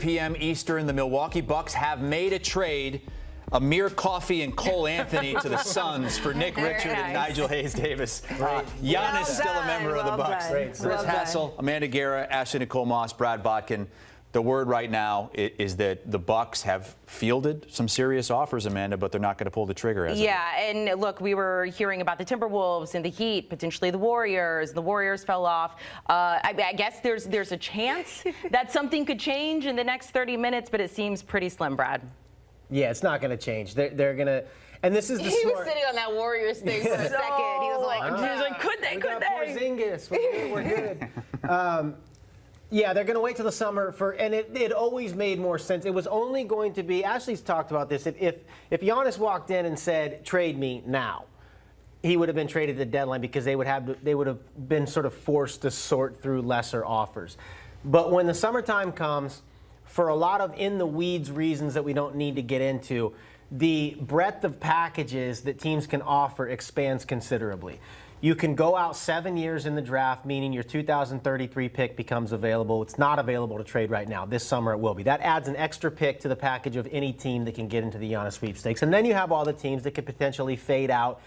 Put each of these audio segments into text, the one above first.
p.m. Eastern, the Milwaukee Bucks have made a trade. Amir Coffey and Cole Anthony to the Suns for Nick Richard and Nigel Hayes-Davis. Giannis still a member of the Bucks. Chris Hassel, Amanda Guerra, Ashley Nicole Moss, Brad Botkin. The word right now is that the Bucks have fielded some serious offers, Amanda, but they're not going to pull the trigger. And look, we were hearing about the Timberwolves and the Heat, potentially the Warriors. The Warriors fell off. I guess there's a chance that something could change in the next 30 minutes, but it seems pretty slim, Brad. Yeah, it's not going to change. They're going to, and this is the He was sitting on that Warriors thing for a second. He was like, could they? Could they? Porzingis. We're good. Yeah, they're going to wait till the summer and it always made more sense. It was only going to be, Ashley's talked about this, if Giannis walked in and said, trade me now, he would have been traded at the deadline because they would have been sort of forced to sort through lesser offers. But when the summertime comes, for a lot of in-the-weeds reasons that we don't need to get into, the breadth of packages that teams can offer expands considerably. You can go out 7 years in the draft, meaning your 2033 pick becomes available. It's not available to trade right now. This summer it will be. That adds an extra pick to the package of any team that can get into the Giannis sweepstakes. And then you have all the teams that could potentially fade out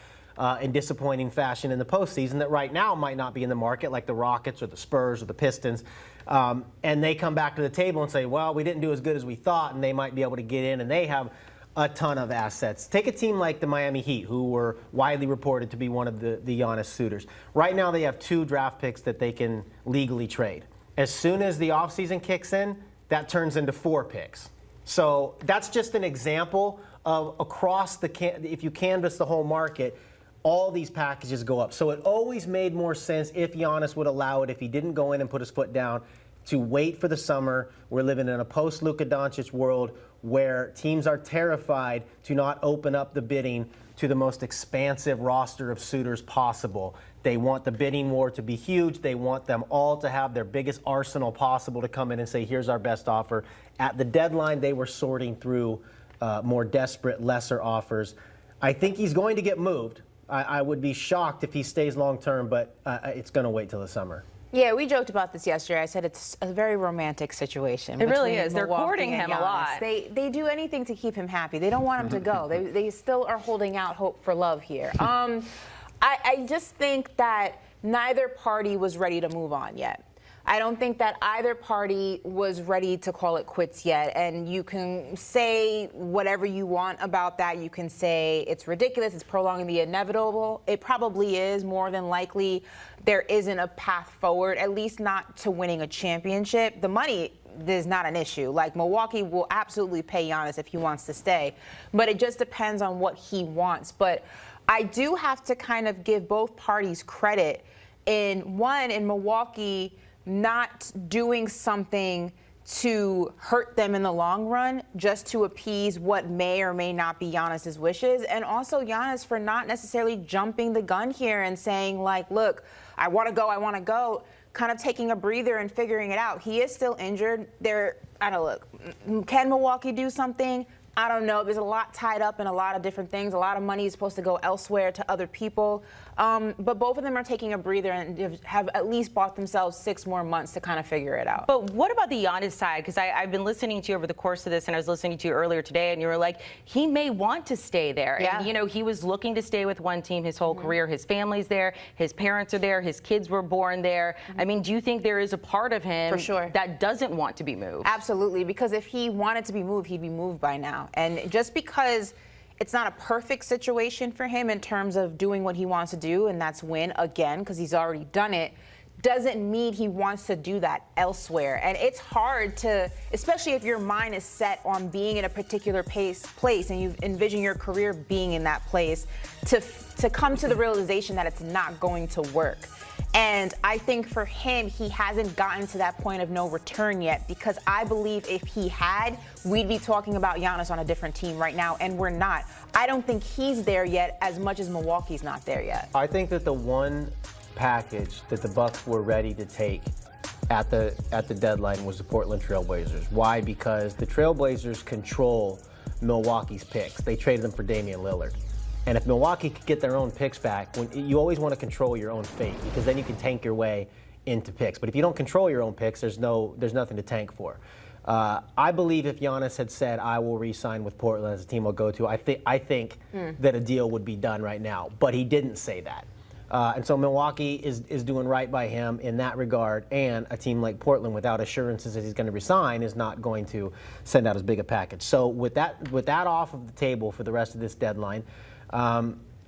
in disappointing fashion in the postseason that right now might not be in the market, like the Rockets or the Spurs or the Pistons. And they come back to the table and say, well, we didn't do as good as we thought, and they might be able to get in, and they have a ton of assets. Take a team like the Miami Heat, who were widely reported to be one of the Giannis suitors. Right now they have 2 draft picks that they can legally trade. As soon as the offseason kicks in, that turns into 4 picks. So that's just an example of across if you canvass the whole market, all these packages go up. So it always made more sense if Giannis would allow it, if he didn't go in and put his foot down, to wait for the summer. We're living in a post-Luka Doncic world where teams are terrified to not open up the bidding to the most expansive roster of suitors possible. They want the bidding war to be huge. They want them all to have their biggest arsenal possible to come in and say, here's our best offer. At the deadline, they were sorting through more desperate, lesser offers. I think he's going to get moved. I would be shocked if he stays long-term, but it's going to wait till the summer. Yeah, we joked about this yesterday. I said it's a very romantic situation. It really is. They're courting him a lot. They do anything to keep him happy. They don't want him to go. They still are holding out hope for love here. I just think that neither party was ready to move on yet. I don't think that either party was ready to call it quits yet. And you can say whatever you want about that. You can say it's ridiculous, it's prolonging the inevitable. It probably is. More than likely, there isn't a path forward, at least not to winning a championship. The money is not an issue. Like, Milwaukee will absolutely pay Giannis if he wants to stay. But it just depends on what he wants. But I do have to kind of give both parties credit in Milwaukee not doing something to hurt them in the long run just to appease what may or may not be Giannis's wishes, and also Giannis for not necessarily jumping the gun here and saying, like, look, I want to go, kind of taking a breather and figuring it out. He is still injured. Can Milwaukee do something? I don't know. There's a lot tied up in a lot of different things. A lot of money is supposed to go elsewhere to other people. But both of them are taking a breather and have at least bought themselves 6 more months to kind of figure it out. But what about the Giannis side? Because I've been listening to you over the course of this, and I was listening to you earlier today, and you were like, he may want to stay there. Yeah. And, you know, he was looking to stay with one team his whole career. His family's there. His parents are there. His kids were born there. I mean, do you think there is a part of him For sure. that doesn't want to be moved? Absolutely, because if he wanted to be moved, he'd be moved by now. And just because it's not a perfect situation for him in terms of doing what he wants to do, and that's win again, because he's already done it, doesn't mean he wants to do that elsewhere. And it's hard to, especially if your mind is set on being in a particular place and you envision your career being in that place, to come to the realization that it's not going to work. And I think for him, he hasn't gotten to that point of no return yet, because I believe if he had, we'd be talking about Giannis on a different team right now, and we're not. I don't think he's there yet as much as Milwaukee's not there yet. I think that the one package that the Bucks were ready to take at the deadline was the Portland Trailblazers. Why? Because the Trailblazers control Milwaukee's picks. They traded them for Damian Lillard. And if Milwaukee could get their own picks back, you always want to control your own fate, because then you can tank your way into picks. But if you don't control your own picks, there's nothing to tank for. I believe if Giannis had said, I will re-sign with Portland as a team I'll go to, I think that a deal would be done right now. But he didn't say that. And so Milwaukee is doing right by him in that regard, and a team like Portland, without assurances that he's going to resign, is not going to send out as big a package. So with that off of the table for the rest of this deadline,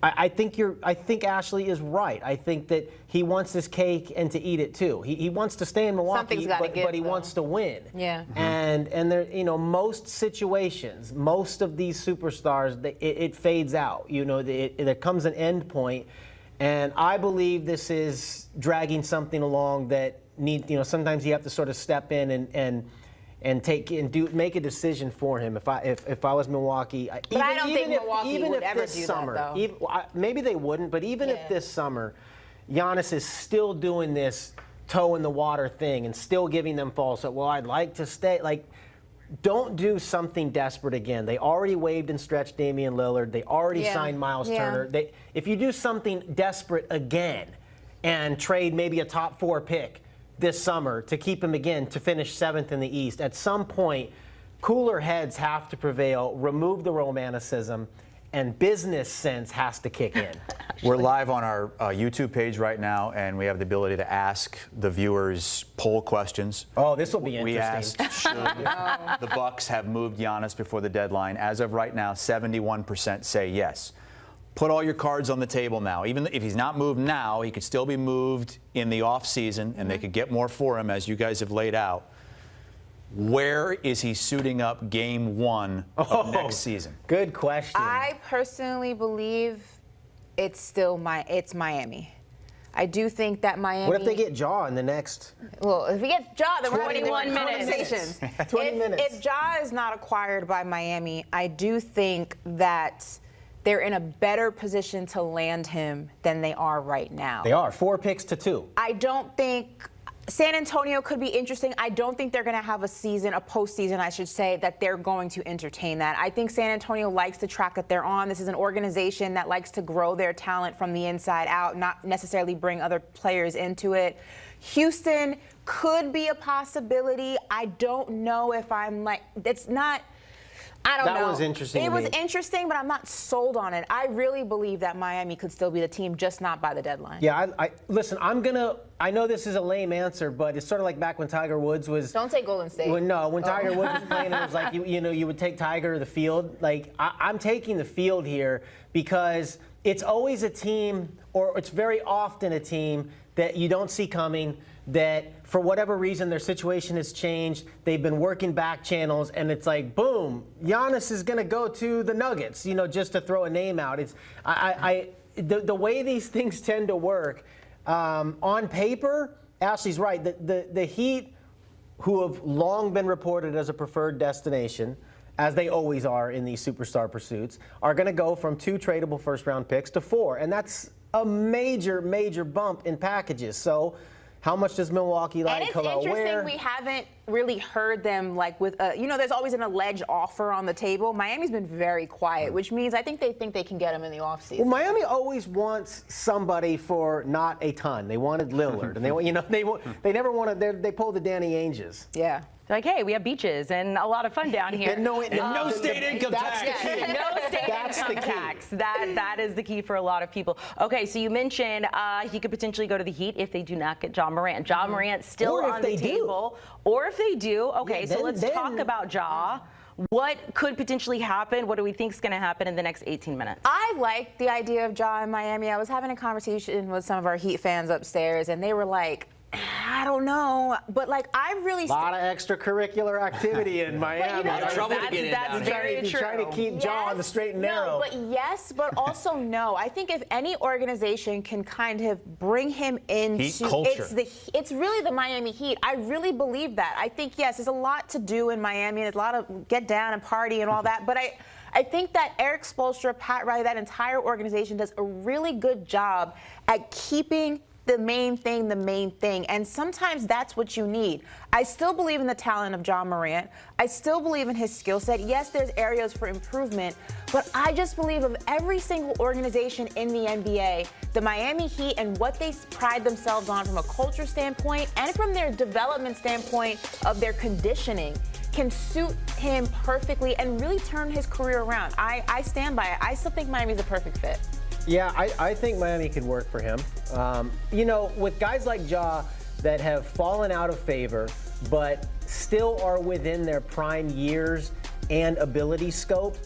I think Ashley is right. I think that he wants this cake and to eat it too. He wants to stay in Milwaukee, but he wants to win. Yeah. And there, most situations, most of these superstars, it fades out. There comes an end point. And I believe this is dragging something along that sometimes you have to sort of step in and make a decision for him. If I was Milwaukee, but I don't think Milwaukee would ever do that, though. Maybe they wouldn't, but even if this summer, Giannis is still doing this toe in the water thing and still giving them false hope. Well, I'd like to stay. Don't do something desperate again. They already waived and stretched Damian Lillard. They already signed Miles Turner. If you do something desperate again and trade maybe a top 4 pick this summer to keep him again to finish 7th in the East, at some point, cooler heads have to prevail, remove the romanticism, and business sense has to kick in. We're live on our YouTube page right now, and we have the ability to ask the viewers poll questions. Oh, this will be interesting. We asked, should the Bucks have moved Giannis before the deadline? As of right now, 71% say yes. Put all your cards on the table now. Even if he's not moved now, he could still be moved in the offseason, and they could get more for him, as you guys have laid out. Where is he suiting up game 1 of next season? Good question. I personally believe it's Miami. I do think that Miami. What if they get Ja in the next? Well, if we get Ja, then we're having 21 minutes. 20 minutes. If Ja is not acquired by Miami, I do think that they're in a better position to land him than they are right now. They are 4 picks to 2. I don't think. San Antonio could be interesting. I don't think they're going to have a postseason, I should say, that they're going to entertain that. I think San Antonio likes the track that they're on. This is an organization that likes to grow their talent from the inside out, not necessarily bring other players into it. Houston could be a possibility. I don't know if it's not. I don't know. That was interesting. It was interesting, but I'm not sold on it. I really believe that Miami could still be the team, just not by the deadline. Yeah, listen, I know this is a lame answer, but it's sort of like back when Tiger Woods was. Don't take Golden State. When Tiger Woods was playing, it was like, you would take Tiger to the field. I'm taking the field here because it's always a team, or it's very often a team that you don't see coming, that for whatever reason their situation has changed. They've been working back channels, and it's like, boom, Giannis is going to go to the Nuggets, just to throw a name out. It's the way these things tend to work. On paper, Ashley's right. The Heat, who have long been reported as a preferred destination, as they always are in these superstar pursuits, are going to go from 2 tradable first-round picks to 4, and that's a major, major bump in packages. So how much does Milwaukee like? And it's interesting we haven't really heard them with, there's always an alleged offer on the table. Miami's been very quiet, which means I think they can get him in the offseason. Well, Miami always wants somebody for not a ton. They wanted Lillard, and they never wanted. They pulled the Danny Ainges. Yeah. Like, hey, we have beaches and a lot of fun down here. No state income tax. No state income tax. That is the key for a lot of people. Okay, so you mentioned he could potentially go to the Heat if they do not get Ja Morant. Ja Morant still on the table. Or if they do. Okay, so let's talk about Ja. What could potentially happen? What do we think is going to happen in the next 18 minutes? I like the idea of Ja in Miami. I was having a conversation with some of our Heat fans upstairs, and they were like, I don't know, but I really. A lot of extracurricular activity in Miami. That's very true. You're trying to keep Ja on the straight and narrow. No, but yes, but also no. I think if any organization can kind of bring him into Heat culture, it's really the Miami Heat. I really believe that. I think yes, there's a lot to do in Miami. There's a lot of get down and party and all that, but I think that Eric Spoelstra, Pat Riley, that entire organization does a really good job at keeping the main thing. And sometimes that's what you need. I still believe in the talent of Ja Morant. I still believe in his skill set. Yes, there's areas for improvement, but I just believe of every single organization in the NBA, the Miami Heat and what they pride themselves on from a culture standpoint and from their development standpoint of their conditioning, can suit him perfectly and really turn his career around. I stand by it. I still think Miami's a perfect fit. Yeah, I think Miami could work for him. You know, with guys like Ja that have fallen out of favor, but still are within their prime years and ability scope,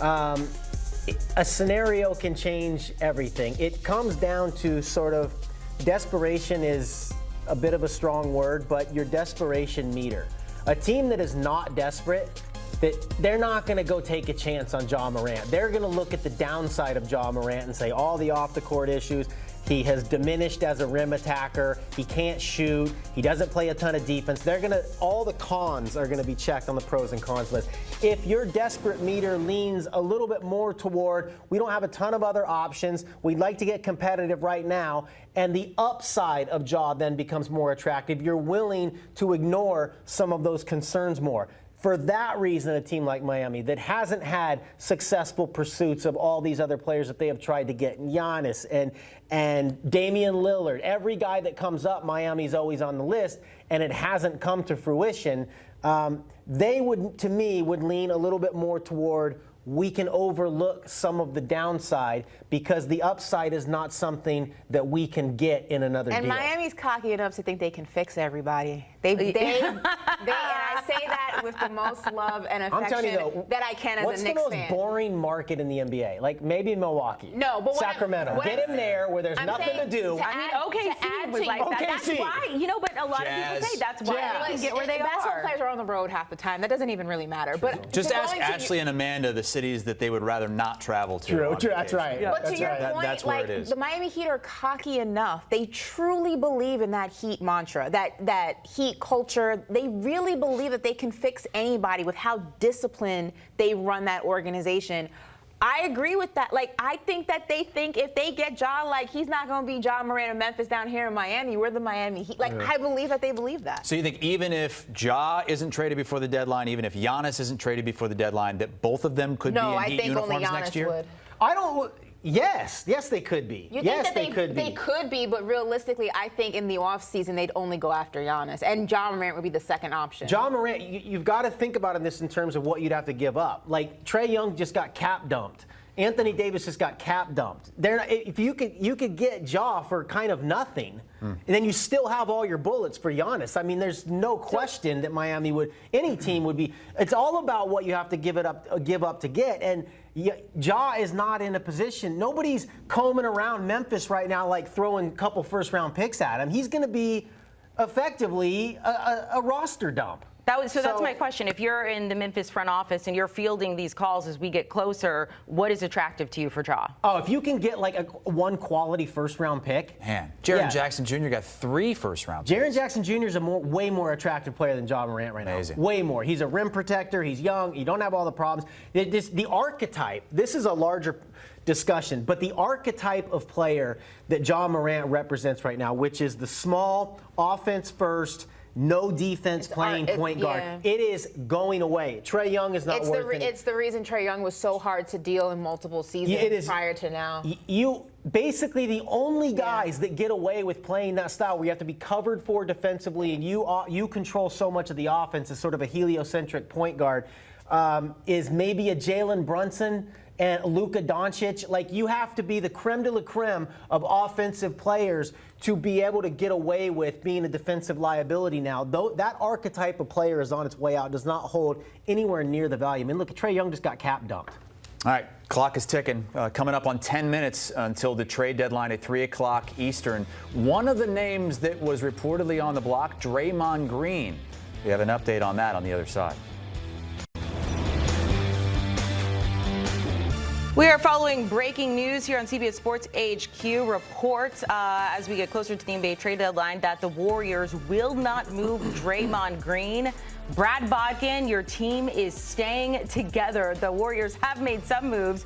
a scenario can change everything. It comes down to sort of desperation is a bit of a strong word, but your desperation meter. A team that is not desperate, that they're not going to go take a chance on Ja Morant. They're going to look at the downside of Ja Morant and say all the off-the-court issues. He has diminished as a rim attacker. He can't shoot. He doesn't play a ton of defense. All the cons are going to be checked on the pros and cons list. If your desperate meter leans a little bit more toward, we don't have a ton of other options, we'd like to get competitive right now, and the upside of Ja then becomes more attractive, you're willing to ignore some of those concerns more. For that reason, a team like Miami that hasn't had successful pursuits of all these other players that they have tried to get, Giannis and Damian Lillard, every guy that comes up, Miami's always on the list, and it hasn't come to fruition. They would, to me, would lean a little bit more toward we can overlook some of the downside because the upside is not something that we can get in another and deal. Miami's cocky enough to think they can fix everybody. And I say that with the most love and affection I'm telling you though, that I can as a Knicks fan. What's the most boring market in the NBA? Like maybe Milwaukee. No, but Sacramento. Get him there where there's nothing to do. I mean, OKC was like that. That's why, you know, but a lot of people say that's why they can get where they are. Basketball players are on the road half the time. That doesn't even really matter. But just ask Ashley and Amanda the cities that they would rather not travel to. True, that's right. But to your point, that's where it is. The Miami Heat are cocky enough. They truly believe in that Heat mantra, that Heat culture. They really believe that they can fix anybody with how disciplined they run that organization. I agree with that. Like, I think that they think if they get Ja, like, he's not going to be Ja Morant in Memphis down here in Miami. We're the Miami Heat. Like, I believe that they believe that. So you think even if Ja isn't traded before the deadline, even if Giannis isn't traded before the deadline, that both of them could be in Heat uniforms next year? Would. I don't. Yes, they could be. You yes, think that they could be, but realistically, I think in the offseason they'd only go after Giannis, and Ja Morant would be the second option. Ja Morant, you've got to think about this in terms of what you'd have to give up. Like Trae Young just got cap dumped. Anthony Davis just got cap dumped. If you could get Ja for kind of nothing, and then you still have all your bullets for Giannis. I mean, there's no question that Miami any team would be. It's all about what you have to give up to get. And Ja is not in a position. Nobody's combing around Memphis right now like throwing a couple first-round picks at him. He's going to be effectively a roster dump. That's my question. If you're in the Memphis front office and you're fielding these calls as we get closer, what is attractive to you for Ja? Oh, if you can get like one quality first-round pick. Man, Jaren Jackson Jr. got 3 first-round picks. Jaren Jackson Jr. is a way more attractive player than Ja Morant right now. Way more. He's a rim protector. He's young. You don't have all the problems. The archetype, this is a larger discussion, but the archetype of player that Ja Morant represents right now, which is the small, offense-first, no defense playing point guard. It is going away. Trae Young is not worth it. It's the reason Trae Young was so hard to deal in multiple seasons prior to now. Basically the only guys that get away with playing that style where you have to be covered for defensively and you control so much of the offense as sort of a heliocentric point guard is maybe a Jalen Brunson and Luka Doncic. Like, you have to be the creme de la creme of offensive players to be able to get away with being a defensive liability now. Though that archetype of player is on its way out, does not hold anywhere near the value. I mean, look, Trae Young just got cap dumped. All right, clock is ticking. Coming up on 10 minutes until the trade deadline at 3 o'clock Eastern. One of the names that was reportedly on the block, Draymond Green. We have an update on that on the other side. We are following breaking news here on CBS Sports HQ. Reports as we get closer to the NBA trade deadline that the Warriors will not move Draymond Green. Brad Bodkin, your team is staying together. The Warriors have made some moves,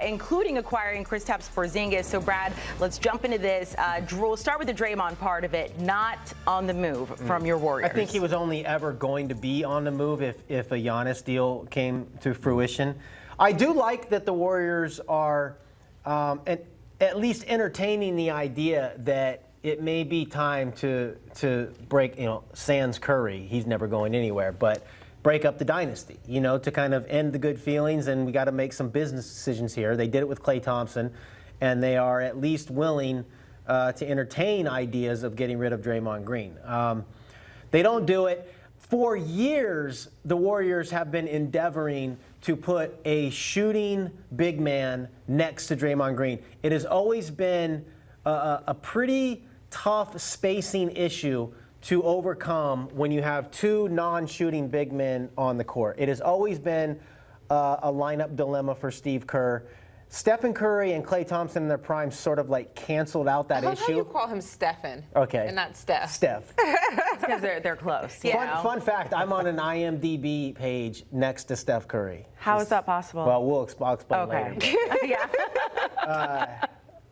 including acquiring Kristaps Porzingis. So, Brad, let's jump into this. We'll start with the Draymond part of it. Not on the move from your Warriors. I think he was only ever going to be on the move if a Giannis deal came to fruition. I do like that the Warriors are at least entertaining the idea that it may be time to break, sans Curry. He's never going anywhere. But break up the dynasty, to kind of end the good feelings, and we got to make some business decisions here. They did it with Klay Thompson, and they are at least willing to entertain ideas of getting rid of Draymond Green. They don't do it. For years, the Warriors have been endeavoring to put a shooting big man next to Draymond Green. It has always been a pretty tough spacing issue to overcome when you have two non-shooting big men on the court. It has always been a lineup dilemma for Steve Kerr. Stephen Curry and Klay Thompson in their prime sort of like canceled out that I love issue. how you call him Stephen. Okay. And not Steph. Steph. Because they're close. Fun fact, I'm on an IMDb page next to Steph Curry. How is that possible? Well, I'll explain later. Yeah.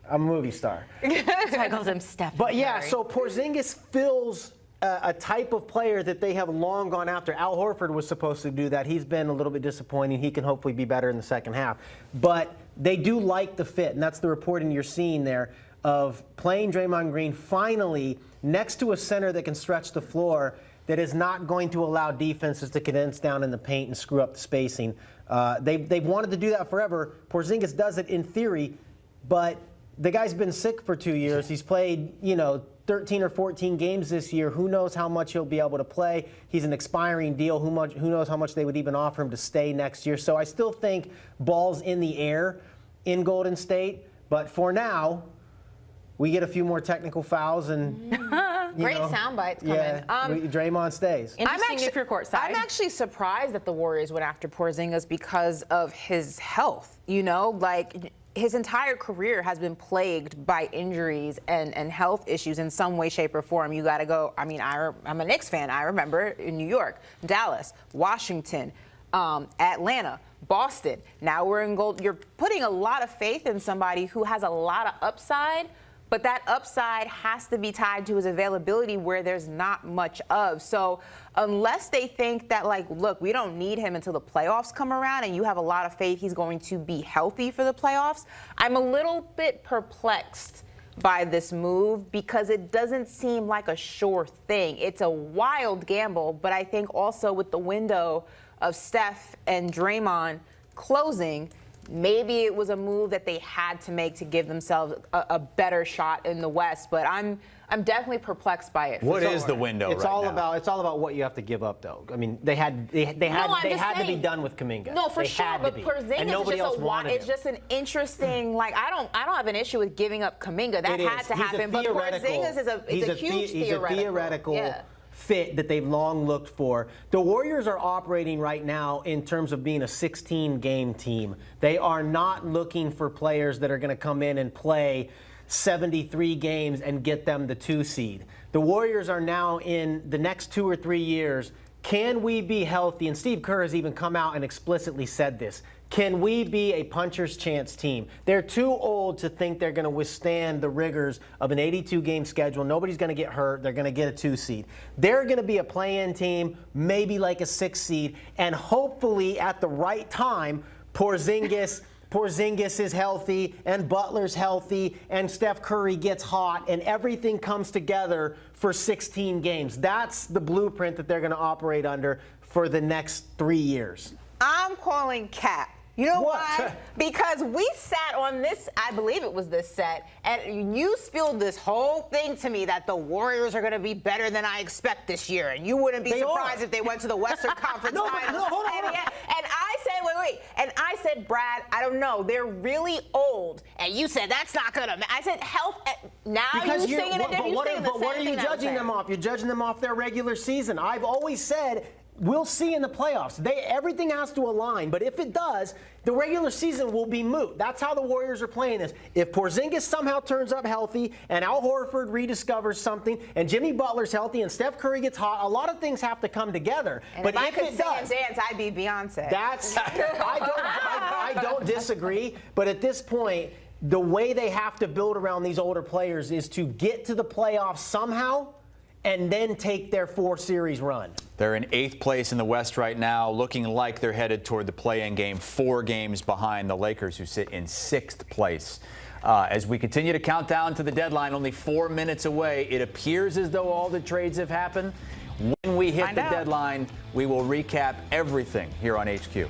I'm a movie star. So I called him Steph. But yeah, so Porzingis fills a type of player that they have long gone after. Al Horford was supposed to do that. He's been a little bit disappointing. He can hopefully be better in the second half. But they do like the fit, and that's the reporting you're seeing there of playing Draymond Green finally next to a center that can stretch the floor, that is not going to allow defenses to condense down in the paint and screw up the spacing. They've wanted to do that forever. Porzingis does it in theory, but the guy's been sick for 2 years. He's played, 13 or 14 games this year. Who knows how much he'll be able to play? He's an expiring deal. Who knows how much they would even offer him to stay next year? So I still think ball's in the air in Golden State. But for now, we get a few more technical fouls and Great sound bites coming. Yeah, Draymond stays. Interesting if you're courtside. I'm actually surprised that the Warriors went after Porzingis because of his health. His entire career has been plagued by injuries and health issues in some way, shape, or form. You got to go. I mean, I'm a Knicks fan. I remember in New York, Dallas, Washington, Atlanta, Boston. Now we're in gold. You're putting a lot of faith in somebody who has a lot of upside, but that upside has to be tied to his availability where there's not much of. So unless they think that, look, we don't need him until the playoffs come around and you have a lot of faith he's going to be healthy for the playoffs, I'm a little bit perplexed by this move because it doesn't seem like a sure thing. It's a wild gamble, but I think also with the window of Steph and Draymond closing, maybe it was a move that they had to make to give themselves a better shot in the West, but I'm definitely perplexed by it. What is the window It's right all now? about what you have to give up, though. I mean, they had to be done with Kuminga. No, for they sure. Had but to be. Porzingis And nobody else wanted it's him. just an interesting. I don't have an issue with giving up Kuminga. That It had is. to He's a happen. But theoretical- Porzingis is a huge he's theoretical. a theoretical Yeah. fit that they've long looked for. The Warriors are operating right now in terms of being a 16-game team. They are not looking for players that are going to come in and play 73 games and get them the 2 seed. The Warriors are now in the next 2 or 3 years. Can we be healthy? And Steve Kerr has even come out and explicitly said this. Can we be a puncher's chance team? They're too old to think they're going to withstand the rigors of an 82-game schedule. Nobody's going to get hurt. They're going to get a 2 seed. They're going to be a play-in team, maybe like a 6 seed, and hopefully at the right time, Porzingis is healthy, and Butler's healthy, and Steph Curry gets hot, and everything comes together for 16 games. That's the blueprint that they're going to operate under for the next 3 years. I'm calling cap. You know What? why? Because we sat on this, I believe it was this set, and you spilled this whole thing to me that the Warriors are going to be better than I expect this year, and you wouldn't be surprised if they went to the Western Conference Finals. hold on. And I said, wait, and I said, Brad, I don't know, they're really old, and you said that's not going to. I said health. Now Because you're saying it. but what are you judging them off? You're judging them off their regular season. I've always said, we'll see in the playoffs. Everything has to align, but if it does, the regular season will be moot. That's how the Warriors are playing this. If Porzingis somehow turns up healthy and Al Horford rediscovers something and Jimmy Butler's healthy and Steph Curry gets hot, a lot of things have to come together. And but if I if could it sing does, and dance, I'd be Beyonce. I don't disagree, but at this point, the way they have to build around these older players is to get to the playoffs somehow and then take their 4-series run. They're in 8th place in the West right now, looking like they're headed toward the play-in game, 4 games behind the Lakers, who sit in 6th place. As we continue to count down to the deadline, only 4 minutes away, it appears as though all the trades have happened. When we we hit Find the out. deadline, we will recap everything here on HQ.